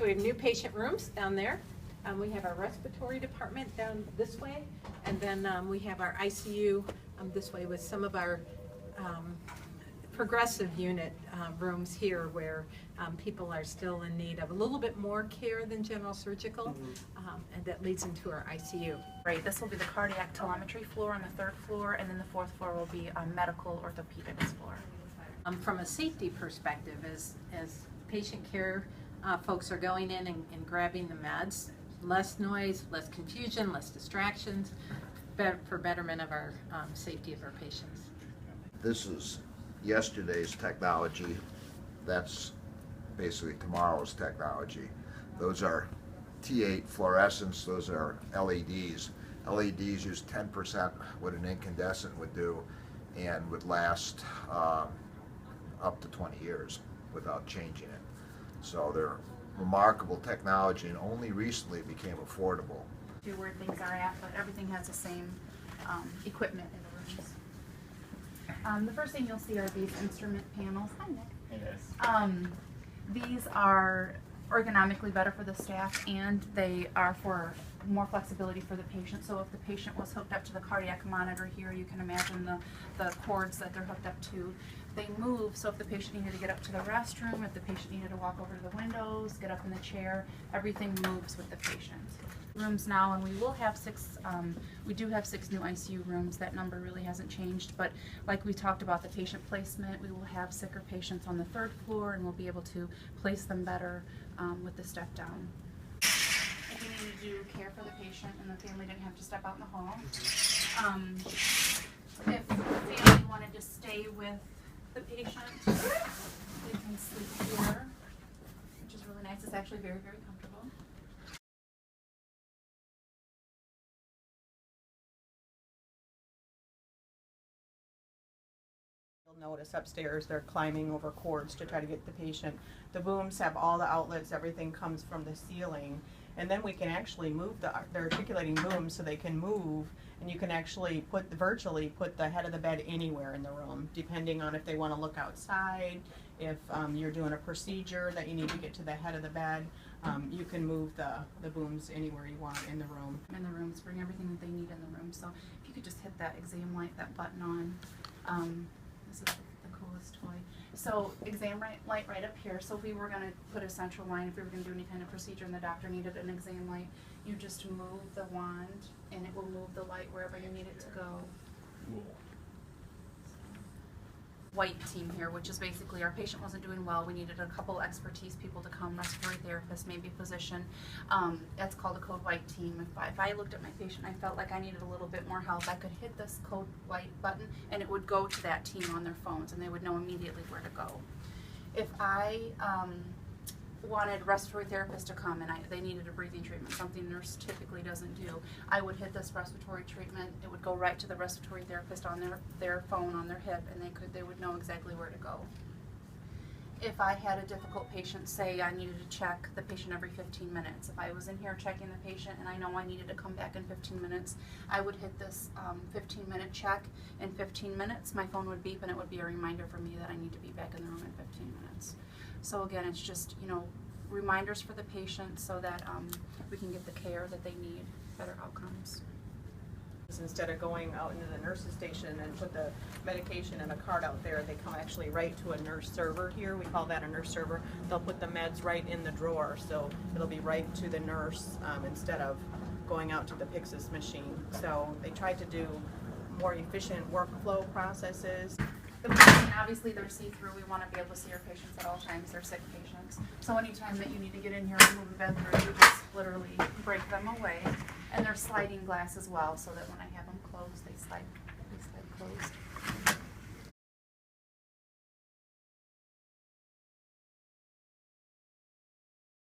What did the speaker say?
So we have new patient rooms down there. We have our respiratory department down this way, and then we have our ICU this way with some of our progressive unit rooms here where people are still in need of a little bit more care than general surgical, and that leads into our ICU. Right, this will be the cardiac telemetry floor on the 3rd floor, and then the 4th floor will be a medical orthopedics floor. From a safety perspective, as patient care folks are going in and grabbing the meds, less noise, less confusion, less distractions, for betterment of our safety of our patients. This is yesterday's technology. That's basically tomorrow's technology. Those are T8 fluorescents, those are LEDs. LEDs use 10% what an incandescent would do and would last up to 20 years without changing it. So they're remarkable technology and only recently became affordable. Where things are at, but everything has the same equipment in the rooms. The first thing you'll see are these instrument panels. Hi, Nick. Yes. These are ergonomically better for the staff, and they are for more flexibility for the patient. So if the patient was hooked up to the cardiac monitor here, you can imagine the cords that they're hooked up to. They move, so if the patient needed to get up to the restroom, if the patient needed to walk over to the windows, get up in the chair, everything moves with the patient. Rooms now, and we will have 6, we do have 6 new ICU rooms. That number really hasn't changed, but like we talked about the patient placement, we will have sicker patients on the 3rd floor, and we'll be able to place them better with the step down. If we needed to do care for the patient and the family didn't have to step out in the hall, if the family wanted to stay with the patient, they can sleep here, which is really nice. It's actually very, very comfortable. You'll notice upstairs they're climbing over cords to try to get the patient. The booms have all the outlets, everything comes from the ceiling, and then we can actually move they're articulating booms so they can move, and you can actually virtually put the head of the bed anywhere in the room, depending on if they want to look outside, if you're doing a procedure that you need to get to the head of the bed, you can move the booms anywhere you want in the room. In the rooms, bring everything that they need in the room. So if you could just hit that exam light, that button on. This is the coolest toy. So exam light right up here. So if we were going to put a central line, if we were going to do any kind of procedure and the doctor needed an exam light, you just move the wand and it will move the light wherever you need it to go. Cool. White team here, which is basically our patient wasn't doing well. We needed a couple expertise people to come, respiratory therapist, maybe a physician. That's called a code white team. If I looked at my patient, I felt like I needed a little bit more help, I could hit this code white button and it would go to that team on their phones and they would know immediately where to go. If I wanted a respiratory therapist to come and they needed a breathing treatment, something nurse typically doesn't do, I would hit this respiratory treatment. It would go right to the respiratory therapist on their phone on their hip, and they would know exactly where to go. If I had a difficult patient, say I needed to check the patient every 15 minutes, if I was in here checking the patient and I know I needed to come back in 15 minutes, I would hit this 15-minute check. In 15 minutes, my phone would beep and it would be a reminder for me that I need to be back in the room in 15 minutes. So again, it's just, reminders for the patient so that we can get the care that they need, better outcomes. Instead of going out into the nurse's station and put the medication in a cart out there, they come actually right to a nurse server here. We call that a nurse server. They'll put the meds right in the drawer, so it'll be right to the nurse instead of going out to the Pyxis machine. So they tried to do more efficient workflow processes. The patient, obviously they're see-through. We want to be able to see our patients at all times. They're sick patients. So anytime that you need to get in here and move a bed through, you just literally break them away. And they're sliding glass as well, so that when I have them closed, they slide